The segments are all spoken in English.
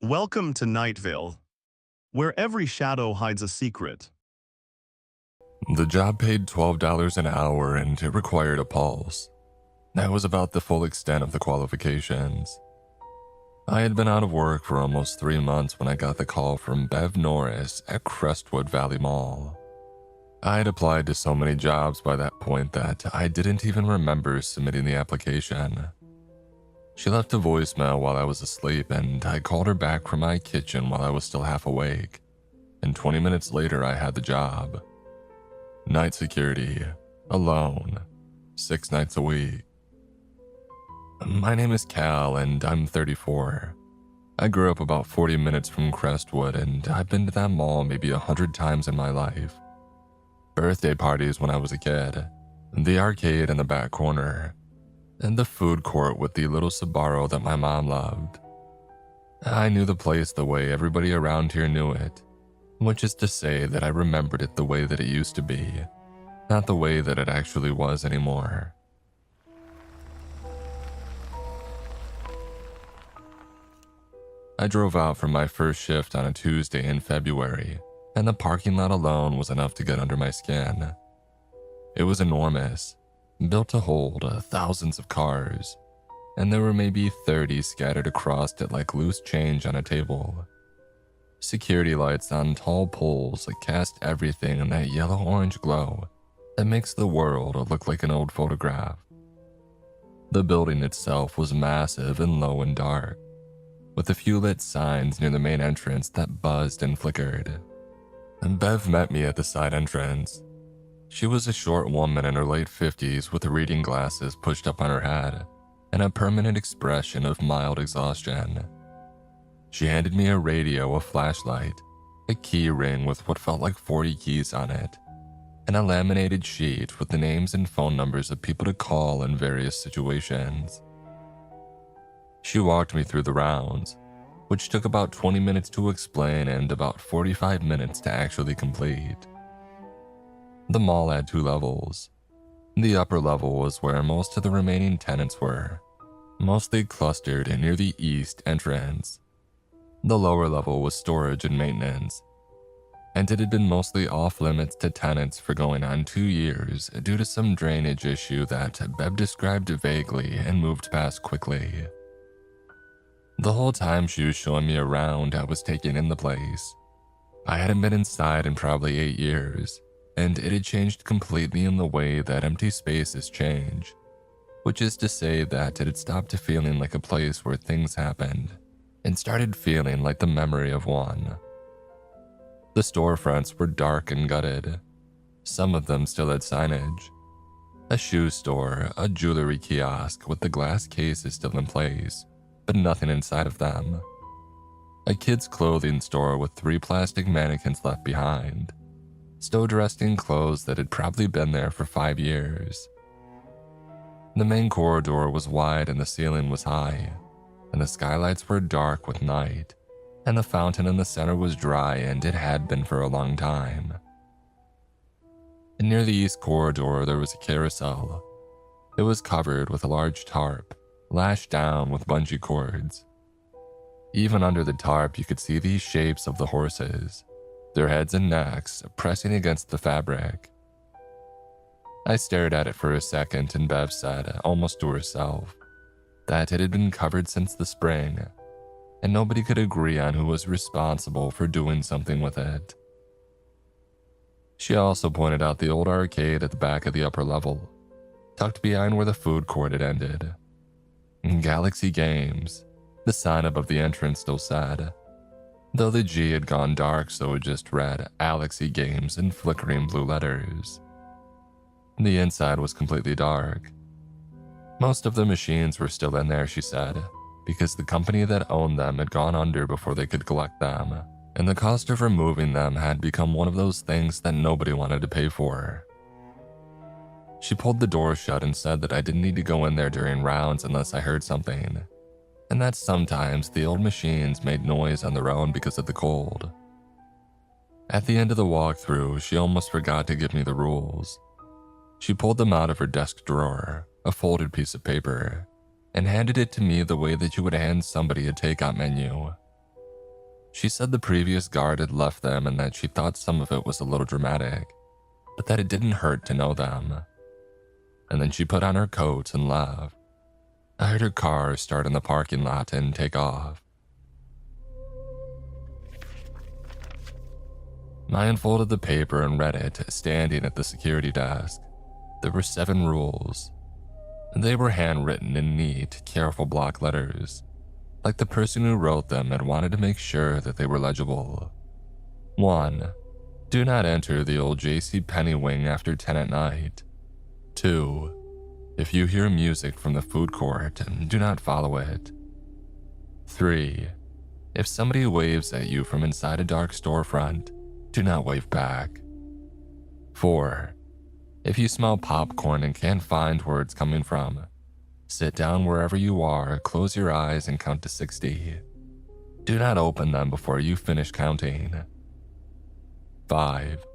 Welcome to Nightveil, where every shadow hides a secret. The job paid $12 an hour and it required a pulse. That was about the full extent of the qualifications. I had been out of work for almost 3 months when I got the call from Bev Norris at Crestwood Valley Mall. I had applied to so many jobs by that point that I didn't even remember submitting the application. She left a voicemail while I was asleep, and I called her back from my kitchen while I was still half awake, and 20 minutes later I had the job. Night security, alone, 6 nights a week. My name is Cal, and I'm 34. I grew up about 40 minutes from Crestwood, and I've been to that mall maybe 100 times in my life. Birthday parties when I was a kid, the arcade in the back corner, and the food court with the little Sbarro that my mom loved. I knew the place the way everybody around here knew it, which is to say that I remembered it the way that it used to be, not the way that it actually was anymore. I drove out for my first shift on a Tuesday in February, and the parking lot alone was enough to get under my skin. It was enormous, built to hold thousands of cars, and there were maybe 30 scattered across it like loose change on a table. Security lights on tall poles cast everything in that yellow-orange glow that makes the world look like an old photograph. The building itself was massive and low and dark, with a few lit signs near the main entrance that buzzed and flickered. And Bev met me at the side entrance. She was a short woman in her late 50s with reading glasses pushed up on her head and a permanent expression of mild exhaustion. She handed me a radio, a flashlight, a key ring with what felt like 40 keys on it, and a laminated sheet with the names and phone numbers of people to call in various situations. She walked me through the rounds, which took about 20 minutes to explain and about 45 minutes to actually complete. The mall had 2 levels. The upper level was where most of the remaining tenants were, mostly clustered near the east entrance. The lower level was storage and maintenance, and it had been mostly off-limits to tenants for going on 2 years due to some drainage issue that Bev described vaguely and moved past quickly. The whole time she was showing me around, I was taking in the place. I hadn't been inside in probably 8 years, and it had changed completely in the way that empty spaces change, which is to say that it had stopped feeling like a place where things happened and started feeling like the memory of one. The storefronts were dark and gutted. Some of them still had signage. A shoe store, a jewelry kiosk with the glass cases still in place, but nothing inside of them. A kids' clothing store with 3 plastic mannequins left behind, still dressed in clothes that had probably been there for 5 years. The main corridor was wide and the ceiling was high, and the skylights were dark with night, and the fountain in the center was dry, and it had been for a long time. And near the east corridor there was a carousel. It was covered with a large tarp, lashed down with bungee cords. Even under the tarp you could see these shapes of the horses, their heads and necks pressing against the fabric. I stared at it for a second, and Bev said, almost to herself, that it had been covered since the spring, and nobody could agree on who was responsible for doing something with it. She also pointed out the old arcade at the back of the upper level, tucked behind where the food court had ended. Galaxy Games, the sign above the entrance still said, though the G had gone dark, so it just read Galaxy Games in flickering blue letters. The inside was completely dark. Most of the machines were still in there, she said, because the company that owned them had gone under before they could collect them, and the cost of removing them had become one of those things that nobody wanted to pay for. She pulled the door shut and said that I didn't need to go in there during rounds unless I heard something, and that sometimes the old machines made noise on their own because of the cold. At the end of the walkthrough, she almost forgot to give me the rules. She pulled them out of her desk drawer, a folded piece of paper, and handed it to me the way that you would hand somebody a takeout menu. She said the previous guard had left them and that she thought some of it was a little dramatic, but that it didn't hurt to know them. And then she put on her coat and left. I heard her car start in the parking lot and take off. I unfolded the paper and read it, standing at the security desk. There were 7 rules. They were handwritten in neat, careful block letters, like the person who wrote them had wanted to make sure that they were legible. 1. Do not enter the old J.C. Penney wing after 10 at night. 2. If you hear music from the food court, do not follow it. 3. If somebody waves at you from inside a dark storefront, do not wave back. 4. If you smell popcorn and can't find where it's coming from, sit down wherever you are, close your eyes and count to 60. Do not open them before you finish counting. 5.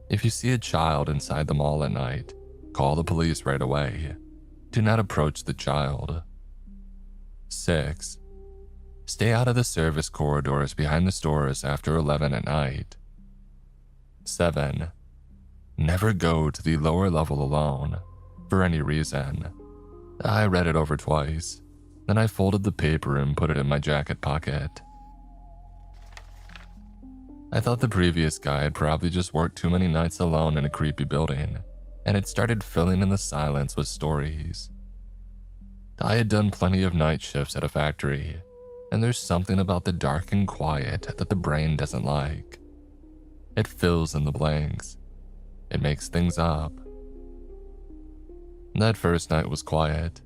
If you see a child inside the mall at night, call the police right away. Do not approach the child. 6. Stay out of the service corridors behind the stores after 11 at night. 7. Never go to the lower level alone, for any reason. I read it over twice, then I folded the paper and put it in my jacket pocket. I thought the previous guy had probably just worked too many nights alone in a creepy building, and had started filling in the silence with stories. I had done plenty of night shifts at a factory, and there's something about the dark and quiet that the brain doesn't like. It fills in the blanks. It makes things up. That first night was quiet.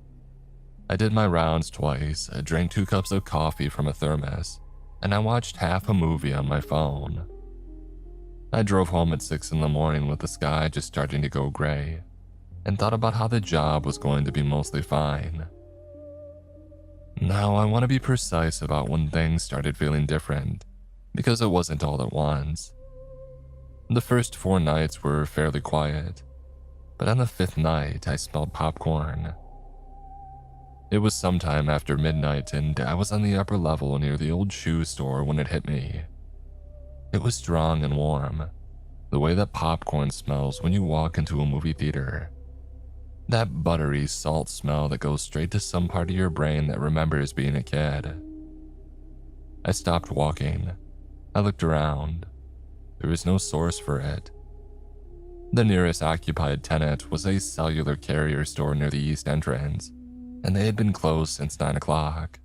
I did my rounds twice, I drank 2 cups of coffee from a thermos, and I watched half a movie on my phone. I drove home at 6 in the morning with the sky just starting to go gray, and thought about how the job was going to be mostly fine. Now I want to be precise about when things started feeling different, because it wasn't all at once. The first 4 nights were fairly quiet, but on the 5th night I smelled popcorn. It was sometime after midnight and I was on the upper level near the old shoe store when it hit me. It was strong and warm, the way that popcorn smells when you walk into a movie theater. That buttery salt smell that goes straight to some part of your brain that remembers being a kid. I stopped walking. I looked around. There was no source for it. The nearest occupied tenant was a cellular carrier store near the east entrance, and they had been closed since 9 o'clock.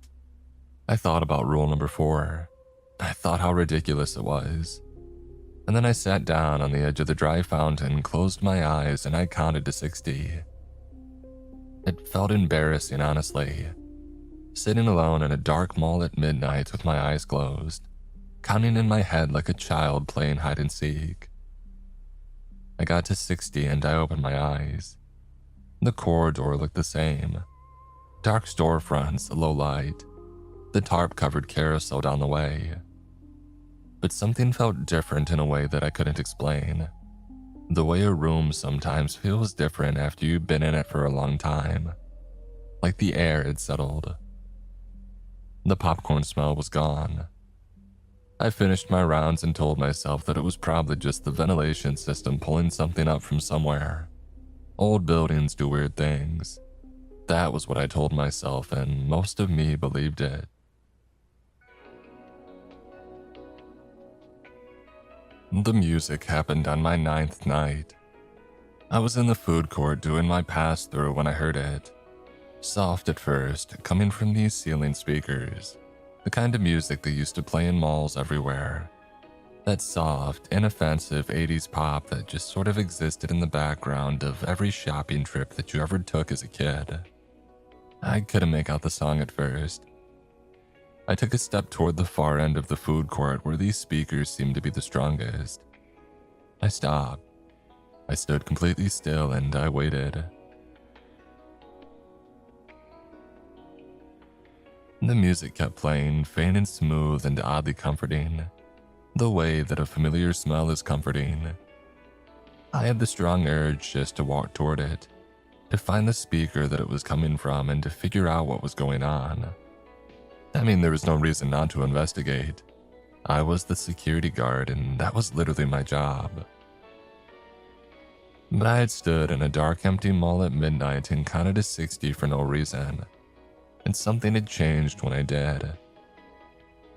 I thought about rule number 4. I thought how ridiculous it was. And then I sat down on the edge of the dry fountain, closed my eyes, and I counted to 60. It felt embarrassing, honestly. Sitting alone in a dark mall at midnight with my eyes closed, counting in my head like a child playing hide and seek. I got to 60 and I opened my eyes. The corridor looked the same. Dark storefronts, low light, the tarp-covered carousel down the way. But something felt different in a way that I couldn't explain. The way a room sometimes feels different after you've been in it for a long time. Like the air had settled. The popcorn smell was gone. I finished my rounds and told myself that it was probably just the ventilation system pulling something up from somewhere. Old buildings do weird things. That was what I told myself, and most of me believed it. The music happened on my 9th night. I was in the food court doing my pass-through when I heard it. Soft at first, coming from these ceiling speakers. The kind of music they used to play in malls everywhere. That soft, inoffensive 80s pop that just sort of existed in the background of every shopping trip that you ever took as a kid. I couldn't make out the song at first. I took a step toward the far end of the food court where these speakers seemed to be the strongest. I stopped. I stood completely still and I waited. The music kept playing, faint and smooth and oddly comforting, the way that a familiar smell is comforting. I had the strong urge just to walk toward it, to find the speaker that it was coming from and to figure out what was going on. I mean, there was no reason not to investigate. I was the security guard, and that was literally my job. But I had stood in a dark, empty mall at midnight and counted to 60 for no reason, and something had changed when I did.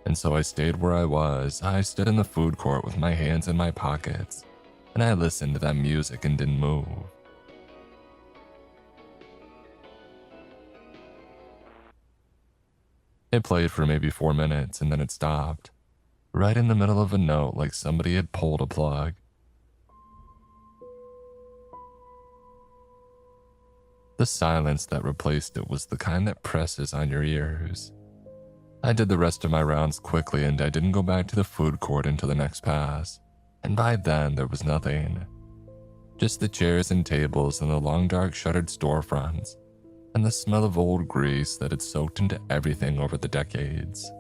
And so I stayed where I was. I stood in the food court with my hands in my pockets, and I listened to that music and didn't move. It played for maybe 4 minutes and then it stopped, right in the middle of a note like somebody had pulled a plug. The silence that replaced it was the kind that presses on your ears. I did the rest of my rounds quickly and I didn't go back to the food court until the next pass, and by then there was nothing. Just the chairs and tables and the long dark shuttered storefronts, and the smell of old grease that had soaked into everything over the decades.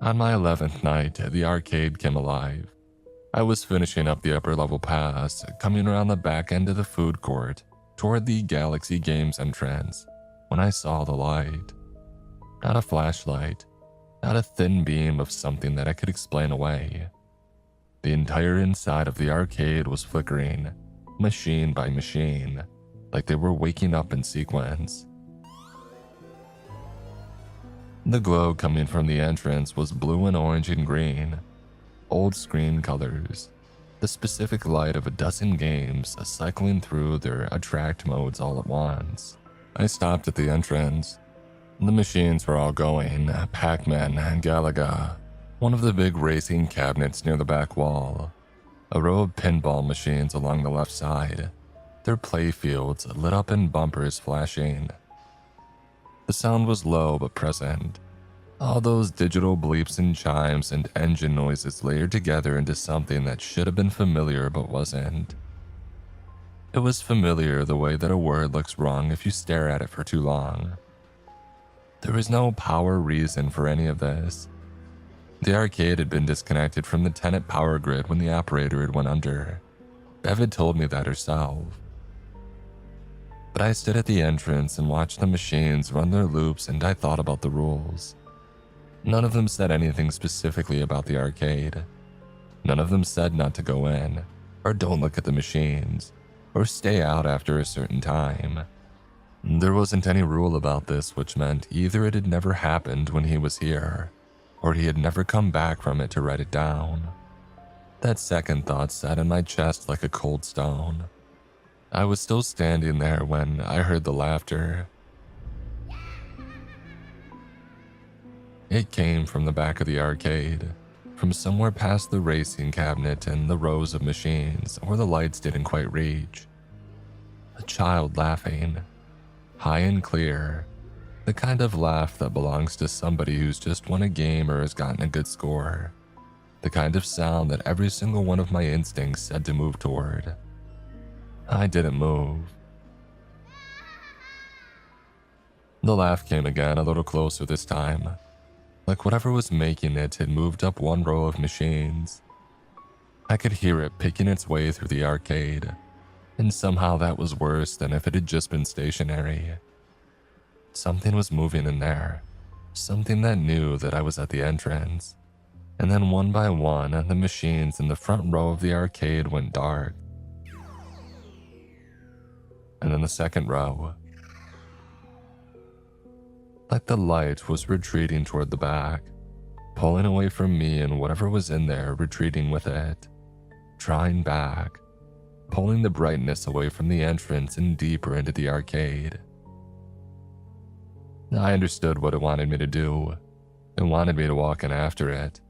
On my 11th night, the arcade came alive. I was finishing up the upper level pass, coming around the back end of the food court toward the Galaxy Games entrance, when I saw the light. Not a flashlight, not a thin beam of something that I could explain away. The entire inside of the arcade was flickering, machine by machine, like they were waking up in sequence. The glow coming from the entrance was blue and orange and green, old screen colors, the specific light of a dozen games cycling through their attract modes all at once. I stopped at the entrance. The machines were all going, Pac-Man, Galaga, one of the big racing cabinets near the back wall, a row of pinball machines along the left side, their play fields lit up and bumpers flashing. The sound was low but present. All those digital bleeps and chimes and engine noises layered together into something that should have been familiar but wasn't. It was familiar the way that a word looks wrong if you stare at it for too long. There was no power reason for any of this. The arcade had been disconnected from the tenant power grid when the operator had went under. Bev had told me that herself. But I stood at the entrance and watched the machines run their loops, and I thought about the rules. None of them said anything specifically about the arcade. None of them said not to go in, or don't look at the machines, or stay out after a certain time. There wasn't any rule about this, which meant either it had never happened when he was here, or he had never come back from it to write it down. That second thought sat in my chest like a cold stone. I was still standing there when I heard the laughter. It came from the back of the arcade, from somewhere past the racing cabinet and the rows of machines where the lights didn't quite reach. A child laughing, high and clear, the kind of laugh that belongs to somebody who's just won a game or has gotten a good score, the kind of sound that every single one of my instincts said to move toward. I didn't move. The laugh came again, a little closer this time, like whatever was making it had moved up one row of machines. I could hear it picking its way through the arcade, and somehow that was worse than if it had just been stationary. Something was moving in there, something that knew that I was at the entrance. And then one by one, the machines in the front row of the arcade went dark. And then the second row. Like the light was retreating toward the back, pulling away from me and whatever was in there retreating with it, drawing back, pulling the brightness away from the entrance and deeper into the arcade. I understood what it wanted me to do. It wanted me to walk in after it,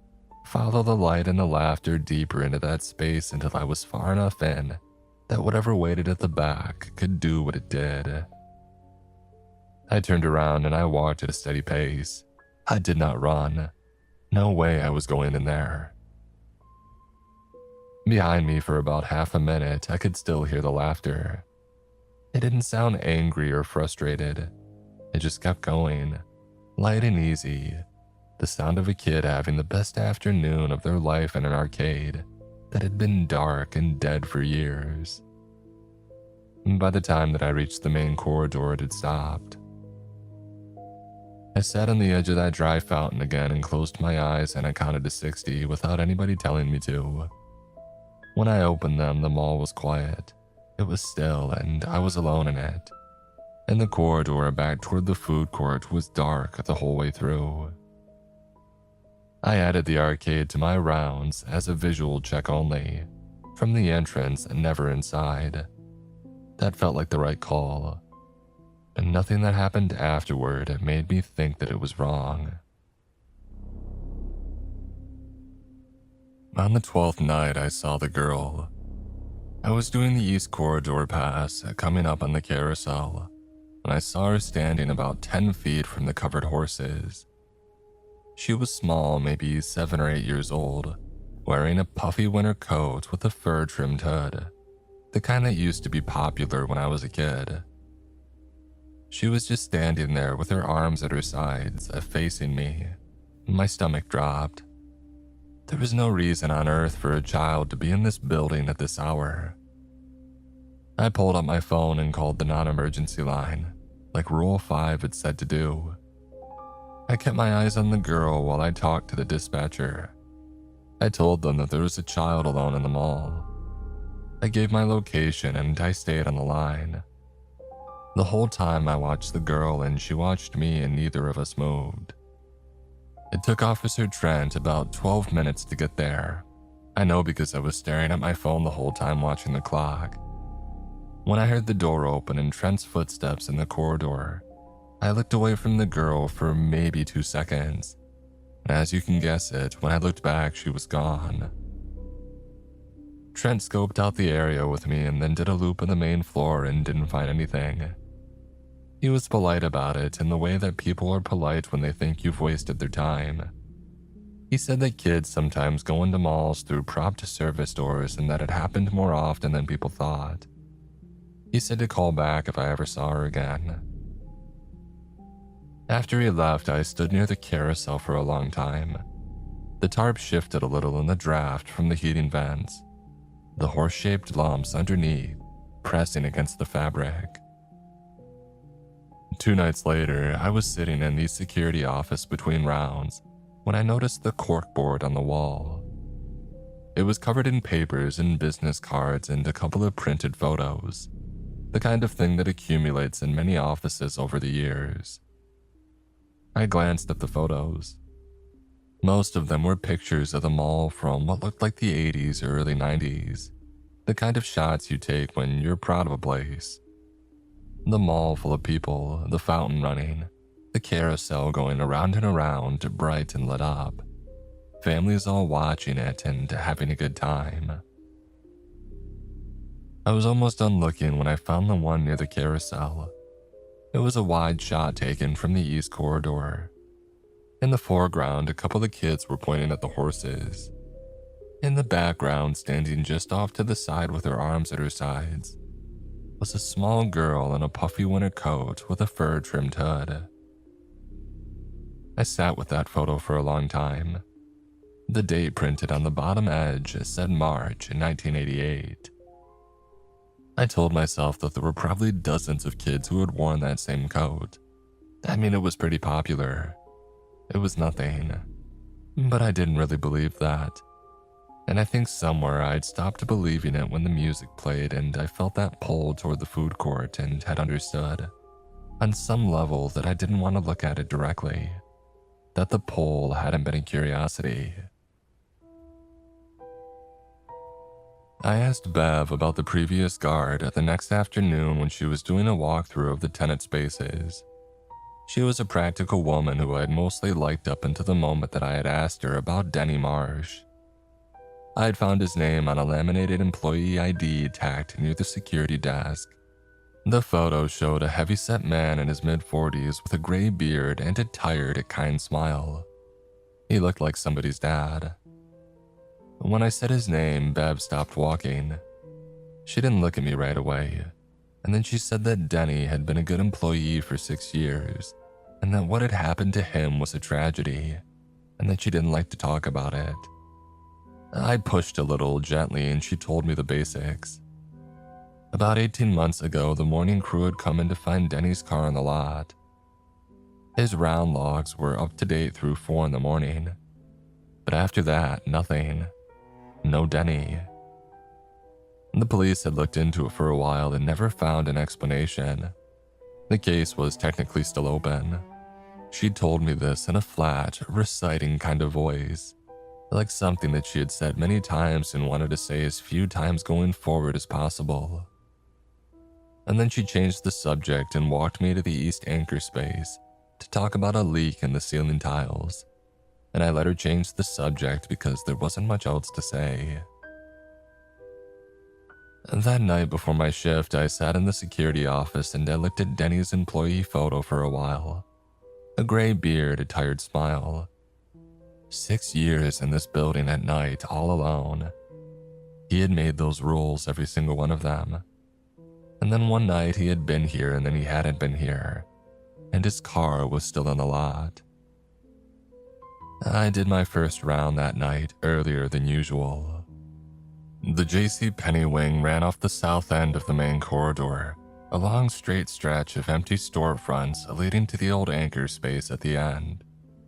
follow the light and the laughter deeper into that space until I was far enough in that whatever waited at the back could do what it did. I turned around and I walked at a steady pace. I did not run. No way I was going in there. Behind me for about half a minute, I could still hear the laughter. It didn't sound angry or frustrated. It just kept going, light and easy. The sound of a kid having the best afternoon of their life in an arcade that had been dark and dead for years. By the time that I reached the main corridor, it had stopped. I sat on the edge of that dry fountain again and closed my eyes, and I counted to 60 without anybody telling me to. When I opened them, the mall was quiet. It was still, and I was alone in it. And the corridor back toward the food court was dark the whole way through. I added the arcade to my rounds as a visual check only, from the entrance and never inside. That felt like the right call. And nothing that happened afterward made me think that it was wrong. On the 12th night, I saw the girl. I was doing the East Corridor pass, coming up on the carousel, when I saw her standing about 10 feet from the covered horses. She was small, maybe 7 or 8 years old, wearing a puffy winter coat with a fur-trimmed hood, the kind that used to be popular when I was a kid. She was just standing there with her arms at her sides, facing me. My stomach dropped. There was no reason on earth for a child to be in this building at this hour. I pulled up my phone and called the non-emergency line, like Rule 5 had said to do. I kept my eyes on the girl while I talked to the dispatcher. I told them that there was a child alone in the mall. I gave my location and I stayed on the line. The whole time I watched the girl and she watched me, and neither of us moved. It took Officer Trent about 12 minutes to get there. I know because I was staring at my phone the whole time watching the clock. When I heard the door open and Trent's footsteps in the corridor, I looked away from the girl for maybe 2 seconds. And as you can guess it, when I looked back, she was gone. Trent scoped out the area with me and then did a loop on the main floor and didn't find anything. He was polite about it in the way that people are polite when they think you've wasted their time. He said that kids sometimes go into malls through propped service doors and that it happened more often than people thought. He said to call back if I ever saw her again. After he left, I stood near the carousel for a long time. The tarp shifted a little in the draft from the heating vents, the horse-shaped lumps underneath pressing against the fabric. 2 nights later, I was sitting in the security office between rounds when I noticed the corkboard on the wall. It was covered in papers and business cards and a couple of printed photos, the kind of thing that accumulates in many offices over the years. I glanced at the photos. Most of them were pictures of the mall from what looked like the 80s or early 90s, the kind of shots you take when you're proud of a place. The mall full of people, the fountain running, the carousel going around and around, bright and lit up. Families all watching it and having a good time. I was almost done looking when I found the one near the carousel. It was a wide shot taken from the East Corridor. In the foreground, a couple of kids were pointing at the horses. In the background, standing just off to the side with her arms at her sides, was a small girl in a puffy winter coat with a fur-trimmed hood. I sat with that photo for a long time. The date printed on the bottom edge said March 1988. I told myself that there were probably dozens of kids who had worn that same coat. I mean, it was pretty popular. It was nothing. But I didn't really believe that. And I think somewhere I'd stopped believing it when the music played and I felt that pull toward the food court and had understood, on some level, that I didn't want to look at it directly, that the pull hadn't been a curiosity. I asked Bev about the previous guard the next afternoon when she was doing a walkthrough of the tenant spaces. She was a practical woman who I had mostly liked up until the moment that I had asked her about Denny Marsh. I had found his name on a laminated employee ID tacked near the security desk. The photo showed a heavy-set man in his mid-40s with a gray beard and a tired, kind smile. He looked like somebody's dad. When I said his name, Bev stopped walking. She didn't look at me right away, and then she said that Denny had been a good employee for 6 years, and that what had happened to him was a tragedy, and that she didn't like to talk about it. I pushed a little gently and she told me the basics. About 18 months ago, the morning crew had come in to find Denny's car in the lot. His round logs were up to date through 4 in the morning. But after that, nothing. No Denny. The police had looked into it for a while and never found an explanation. The case was technically still open. She told me this in a flat, reciting kind of voice, like something that she had said many times and wanted to say as few times going forward as possible. And then she changed the subject and walked me to the east anchor space to talk about a leak in the ceiling tiles, and I let her change the subject because there wasn't much else to say. That night before my shift, I sat in the security office and I looked at Denny's employee photo for a while. A gray beard, a tired smile. 6 years in this building at night, all alone. He had made those rules, every single one of them. And then one night he had been here and then he hadn't been here, and his car was still in the lot. I did my first round that night earlier than usual. The JCPenney wing ran off the south end of the main corridor, a long straight stretch of empty storefronts leading to the old anchor space at the end,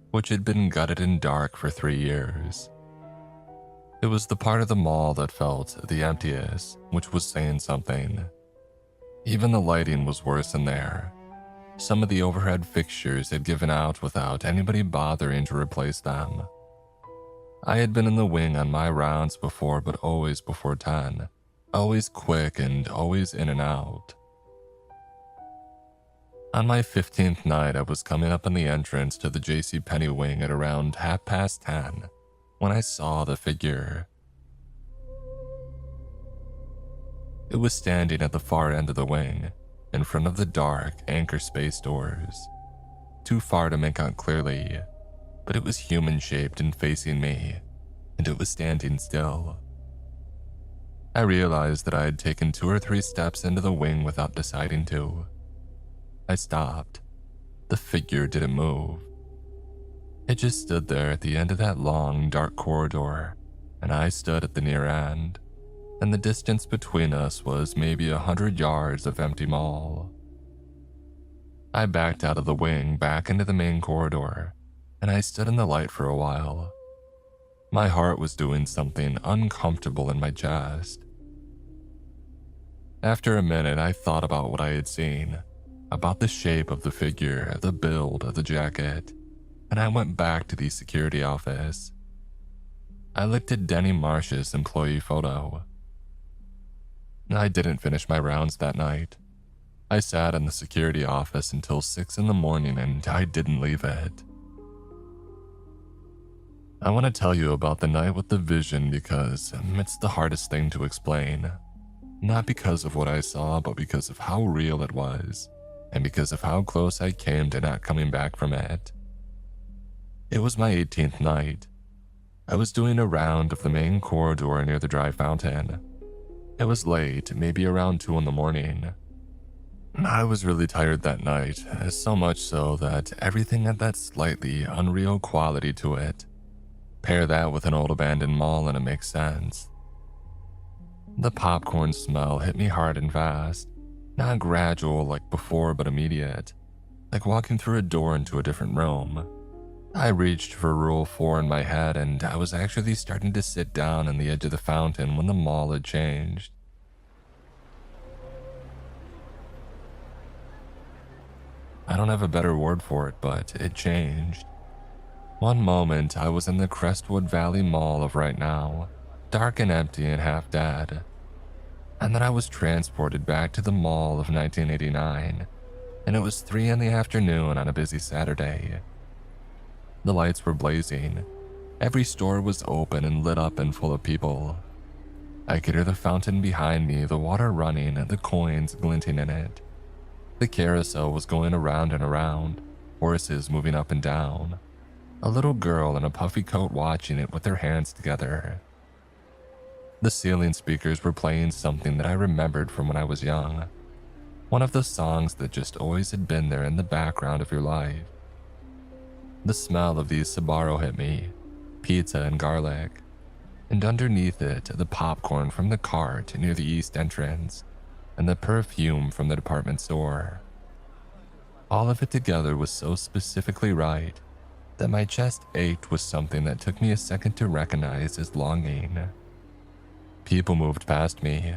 which had been gutted and dark for 3 years. It was the part of the mall that felt the emptiest, which was saying something. Even the lighting was worse in there. Some of the overhead fixtures had given out without anybody bothering to replace them. I had been in the wing on my rounds before, but always before 10. Always quick and always in and out. On my 15th night, I was coming up in the entrance to the JCPenney wing at around 10:30 when I saw the figure. It was standing at the far end of the wing, in front of the dark anchor space doors. Too far to make out clearly, but it was human-shaped and facing me, and it was standing still. I realized that I had taken 2 or 3 steps into the wing without deciding to. I stopped. The figure didn't move. It just stood there at the end of that long, dark corridor, and I stood at the near end, and the distance between us was maybe 100 yards of empty mall. I backed out of the wing back into the main corridor, and I stood in the light for a while. My heart was doing something uncomfortable in my chest. After a minute, I thought about what I had seen, about the shape of the figure, the build of the jacket, and I went back to the security office. I looked at Denny Marsh's employee photo. I didn't finish my rounds that night. I sat in the security office until 6 in the morning and I didn't leave it. I want to tell you about the night with the vision because it's the hardest thing to explain. Not because of what I saw, but because of how real it was, and because of how close I came to not coming back from it. It was my 18th night. I was doing a round of the main corridor near the dry fountain. It was late, maybe around 2 in the morning. I was really tired that night, so much so that everything had that slightly unreal quality to it. Pair that with an old abandoned mall and it makes sense. The popcorn smell hit me hard and fast, not gradual like before but immediate, like walking through a door into a different room. I reached for Rule 4 in my head and I was actually starting to sit down on the edge of the fountain when the mall had changed. I don't have a better word for it, but it changed. One moment, I was in the Crestwood Valley Mall of right now, dark and empty and half dead. And then I was transported back to the mall of 1989, and it was 3 in the afternoon on a busy Saturday. The lights were blazing. Every store was open and lit up and full of people. I could hear the fountain behind me, the water running, the coins glinting in it. The carousel was going around and around, horses moving up and down. A little girl in a puffy coat watching it with her hands together. The ceiling speakers were playing something that I remembered from when I was young. One of the songs that just always had been there in the background of your life. The smell of these Sbarro hit me, pizza and garlic, and underneath it the popcorn from the cart near the east entrance, and the perfume from the department store. All of it together was so specifically right that my chest ached with something that took me a second to recognize as longing. People moved past me.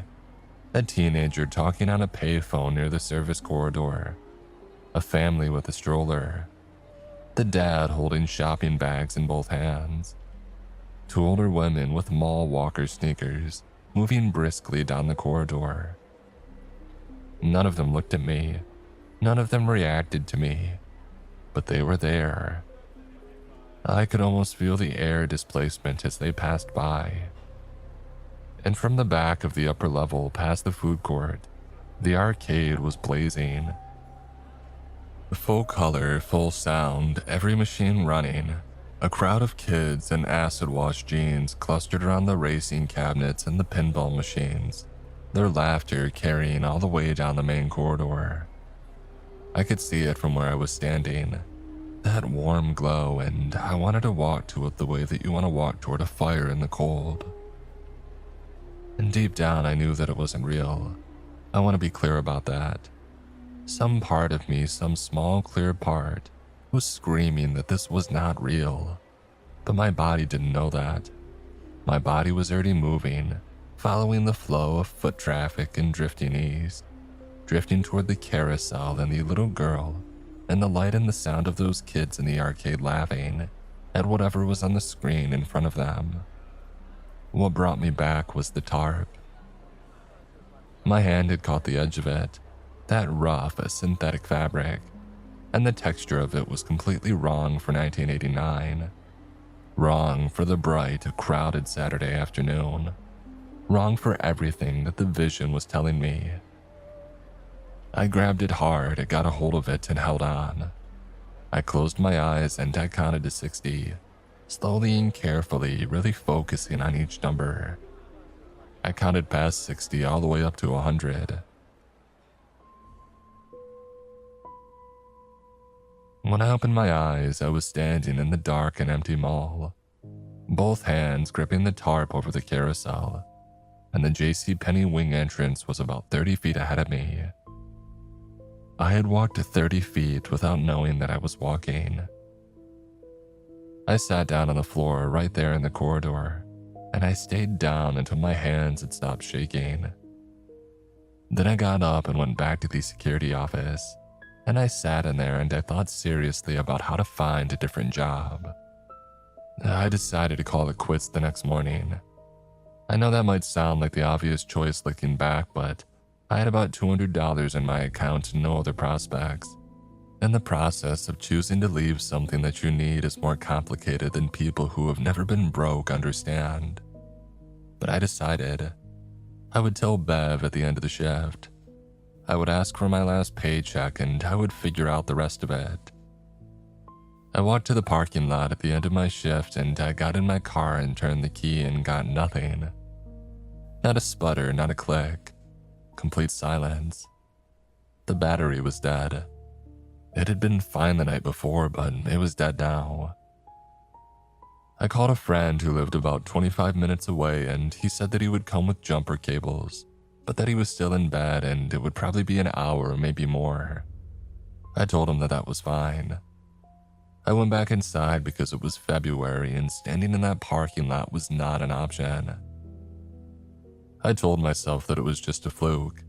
A teenager talking on a payphone near the service corridor. A family with a stroller. The dad holding shopping bags in both hands. Two older women with mall walker sneakers moving briskly down the corridor. None of them looked at me. None of them reacted to me. But they were there. I could almost feel the air displacement as they passed by. And from the back of the upper level past the food court, the arcade was blazing. Full color, full sound, every machine running. A crowd of kids in acid-wash jeans clustered around the racing cabinets and the pinball machines, their laughter carrying all the way down the main corridor. I could see it from where I was standing. That warm glow, and I wanted to walk to it the way that you want to walk toward a fire in the cold. And deep down, I knew that it wasn't real. I want to be clear about that. Some part of me, some small, clear part, was screaming that this was not real. But my body didn't know that. My body was already moving, following the flow of foot traffic and drifting east, drifting toward the carousel and the little girl, and the light and the sound of those kids in the arcade laughing at whatever was on the screen in front of them. What brought me back was the tarp. My hand had caught the edge of it, that rough, synthetic fabric, and the texture of it was completely wrong for 1989. Wrong for the bright, crowded Saturday afternoon. Wrong for everything that the vision was telling me. I grabbed it hard, got a hold of it, and held on. I closed my eyes and I counted to 60, slowly and carefully, really focusing on each number. I counted past 60 all the way up to 100. When I opened my eyes, I was standing in the dark and empty mall, both hands gripping the tarp over the carousel, and the JCPenney wing entrance was about 30 feet ahead of me. I had walked 30 feet without knowing that I was walking. I sat down on the floor right there in the corridor, and I stayed down until my hands had stopped shaking. Then I got up and went back to the security office, and I sat in there and I thought seriously about how to find a different job. I decided to call it quits the next morning. I know that might sound like the obvious choice looking back, but I had about $200 in my account and no other prospects. And the process of choosing to leave something that you need is more complicated than people who have never been broke understand. But I decided I would tell Bev at the end of the shift. I would ask for my last paycheck and I would figure out the rest of it. I walked to the parking lot at the end of my shift and I got in my car and turned the key and got nothing. Not a sputter, not a click. Complete silence. The battery was dead. It had been fine the night before, but it was dead now. I called a friend who lived about 25 minutes away and he said that he would come with jumper cables, but that he was still in bed and it would probably be an hour or maybe more. I told him that that was fine. I went back inside because it was February and standing in that parking lot was not an option. I told myself that it was just a fluke.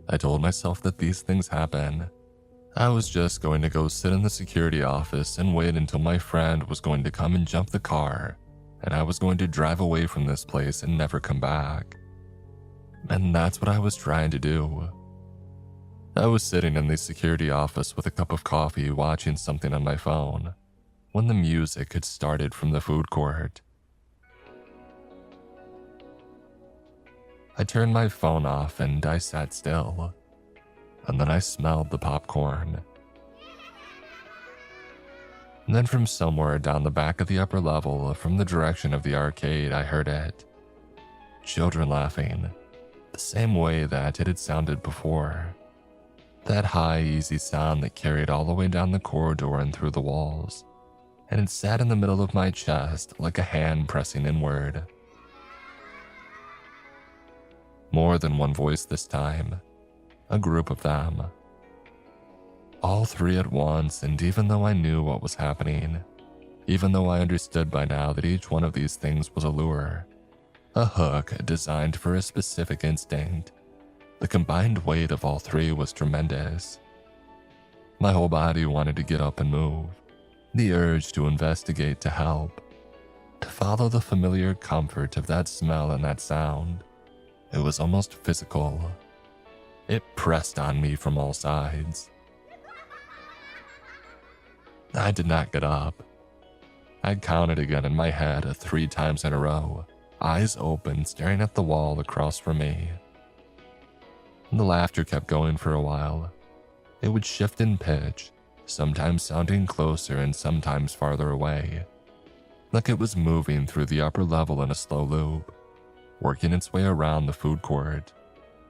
I told myself that these things happen. I was just going to go sit in the security office and wait until my friend was going to come and jump the car, and I was going to drive away from this place and never come back. And that's what I was trying to do. I was sitting in the security office with a cup of coffee watching something on my phone when the music had started from the food court. I turned my phone off and I sat still, and then I smelled the popcorn. And then from somewhere down the back of the upper level, from the direction of the arcade, I heard it. Children laughing, the same way that it had sounded before. That high, easy sound that carried all the way down the corridor and through the walls, and it sat in the middle of my chest like a hand pressing inward. More than one voice this time, a group of them. All three at once, and even though I knew what was happening, even though I understood by now that each one of these things was a lure, a hook designed for a specific instinct, the combined weight of all three was tremendous. My whole body wanted to get up and move, the urge to investigate, to help, to follow the familiar comfort of that smell and that sound. It was almost physical. It pressed on me from all sides. I did not get up. I counted again in my head 3 times in a row, eyes open, staring at the wall across from me. The laughter kept going for a while. It would shift in pitch, sometimes sounding closer and sometimes farther away, like it was moving through the upper level in a slow loop, working its way around the food court,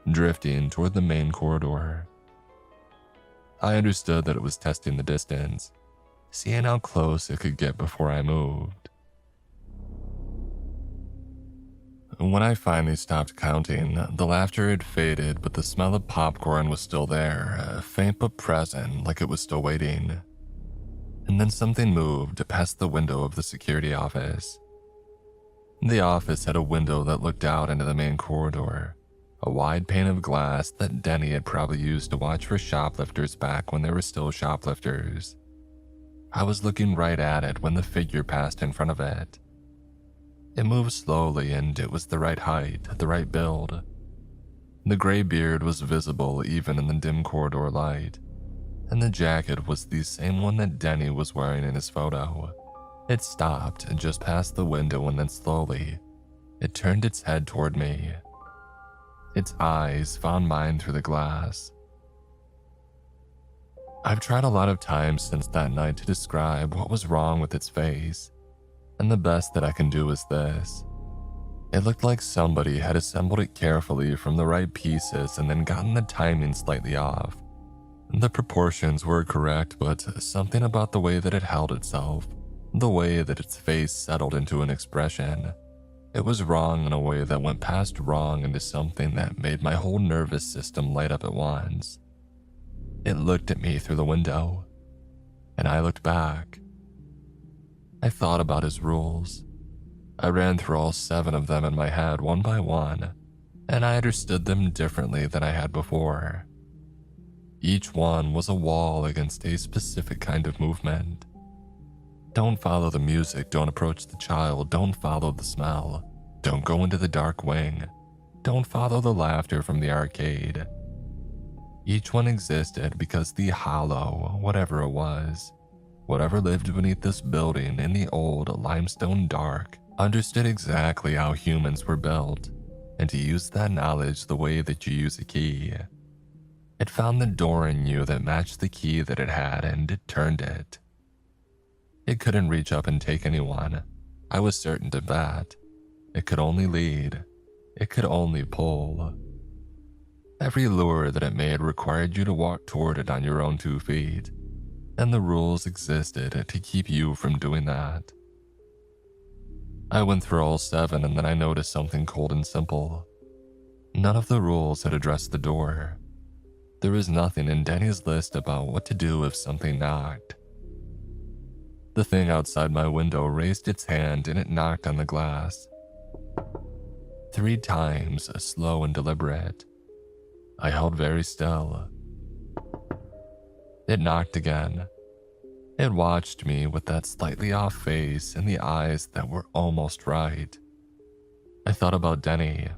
drifting toward the main corridor. I understood that it was testing the distance, seeing how close it could get before I moved. When I finally stopped counting, the laughter had faded, but the smell of popcorn was still there, faint but present, like it was still waiting. And then something moved past the window of the security office. The office had a window that looked out into the main corridor, a wide pane of glass that Denny had probably used to watch for shoplifters back when they were still shoplifters. I was looking right at it when the figure passed in front of it. It moved slowly, and it was the right height, the right build. The gray beard was visible even in the dim corridor light, and the jacket was the same one that Denny was wearing in his photo. It stopped just past the window, and then slowly, it turned its head toward me. Its eyes found mine through the glass. I've tried a lot of times since that night to describe what was wrong with its face, and the best that I can do is this. It looked like somebody had assembled it carefully from the right pieces and then gotten the timing slightly off. The proportions were correct, but something about the way that it held itself, the way that its face settled into an expression, it was wrong in a way that went past wrong into something that made my whole nervous system light up at once. It looked at me through the window, and I looked back. I thought about his rules. I ran through all 7 of them in my head one by one, and I understood them differently than I had before. Each one was a wall against a specific kind of movement. Don't follow the music, don't approach the child, don't follow the smell, don't go into the dark wing, don't follow the laughter from the arcade. Each one existed because the hollow, whatever it was, whatever lived beneath this building in the old limestone dark, understood exactly how humans were built, and to use that knowledge the way that you use a key. It found the door in you that matched the key that it had, and it turned it. It couldn't reach up and take anyone. I was certain of that. It could only lead. It could only pull. Every lure that it made required you to walk toward it on your own 2 feet, and the rules existed to keep you from doing that. I went through all 7, and then I noticed something cold and simple. None of the rules had addressed the door. There was nothing in Denny's list about what to do if something knocked. The thing outside my window raised its hand and it knocked on the glass. 3 times, slow and deliberate. I held very still. It knocked again. It watched me with that slightly off face and the eyes that were almost right. I thought about Denny.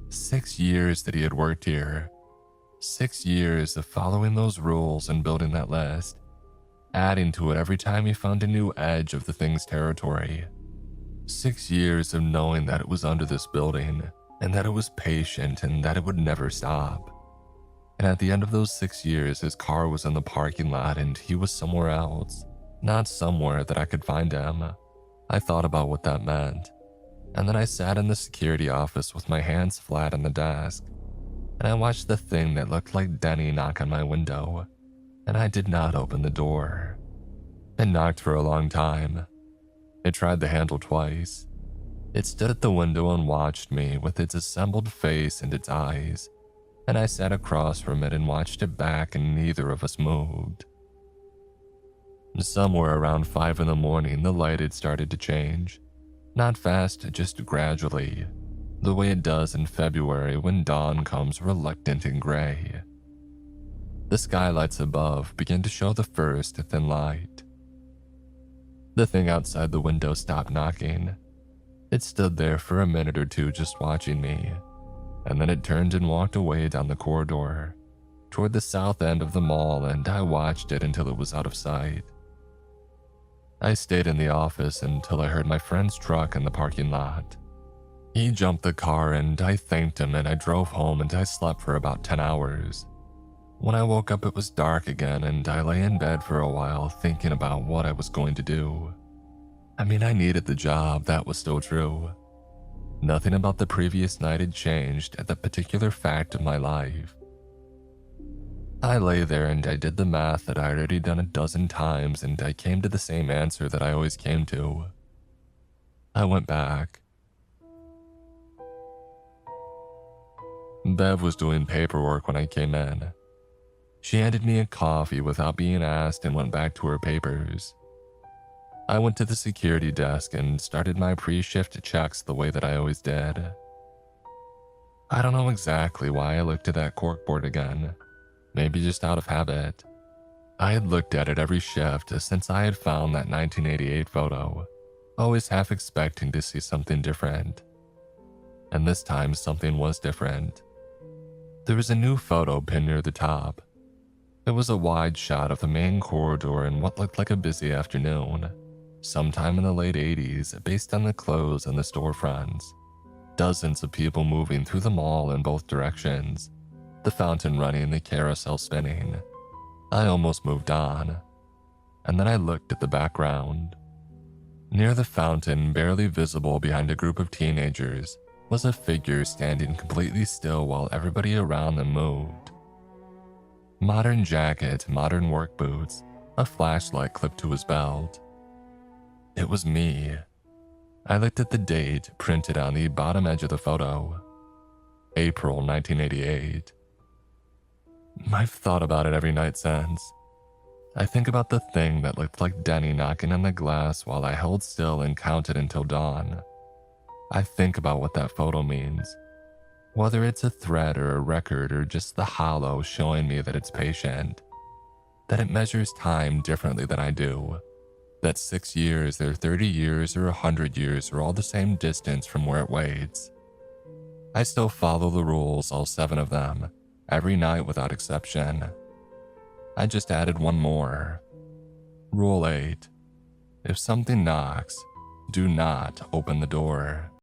6 years that he had worked here. 6 years of following those rules and building that list, adding to it every time he found a new edge of the thing's territory. 6 years of knowing that it was under this building, and that it was patient, and that it would never stop. And at the end of those 6 years, his car was in the parking lot and he was somewhere else, not somewhere that I could find him. I thought about what that meant, and then I sat in the security office with my hands flat on the desk, and I watched the thing that looked like Denny knock on my window, and I did not open the door. It knocked for a long time. It tried the handle twice. It stood at the window and watched me with its assembled face and its eyes. and I sat across from it and watched it back, and neither of us moved. Somewhere around 5 in the morning, the light had started to change. Not fast, just gradually, the way it does in February when dawn comes reluctant and gray. The skylights above began to show the first thin light. The thing outside the window stopped knocking. It stood there for a minute or two just watching me, and then it turned and walked away down the corridor toward the south end of the mall, and I watched it until it was out of sight. I stayed in the office until I heard my friend's truck in the parking lot. He jumped the car and I thanked him, and I drove home and I slept for about 10 hours. When I woke up, it was dark again, and I lay in bed for a while thinking about what I was going to do. I mean, I needed the job, that was still true. Nothing about the previous night had changed at that particular fact of my life. I lay there and I did the math that I had already done a dozen times, and I came to the same answer that I always came to. I went back. Bev was doing paperwork when I came in. She handed me a coffee without being asked and went back to her papers. I went to the security desk and started my pre-shift checks the way that I always did. I don't know exactly why I looked at that corkboard again. Maybe just out of habit. I had looked at it every shift since I had found that 1988 photo, always half expecting to see something different. And this time something was different. There was a new photo pinned near the top. It was a wide shot of the main corridor in what looked like a busy afternoon, sometime in the late 80s, based on the clothes and the storefronts. Dozens of people moving through the mall in both directions, the fountain running, the carousel spinning. I almost moved on, and then I looked at the background. Near the fountain, barely visible behind a group of teenagers, was a figure standing completely still while everybody around them moved. Modern jacket, modern work boots, a flashlight clipped to his belt. It was me. I looked at the date printed on the bottom edge of the photo. April 1988. I've thought about it every night since. I think about the thing that looked like Denny knocking on the glass while I held still and counted until dawn. I think about what that photo means. Whether it's a thread or a record or just the hollow showing me that it's patient. That it measures time differently than I do. That 6 years or 30 years or 100 years are all the same distance from where it waits. I still follow the rules, all 7 of them, every night without exception. I just added one more. Rule 8. If something knocks, do not open the door.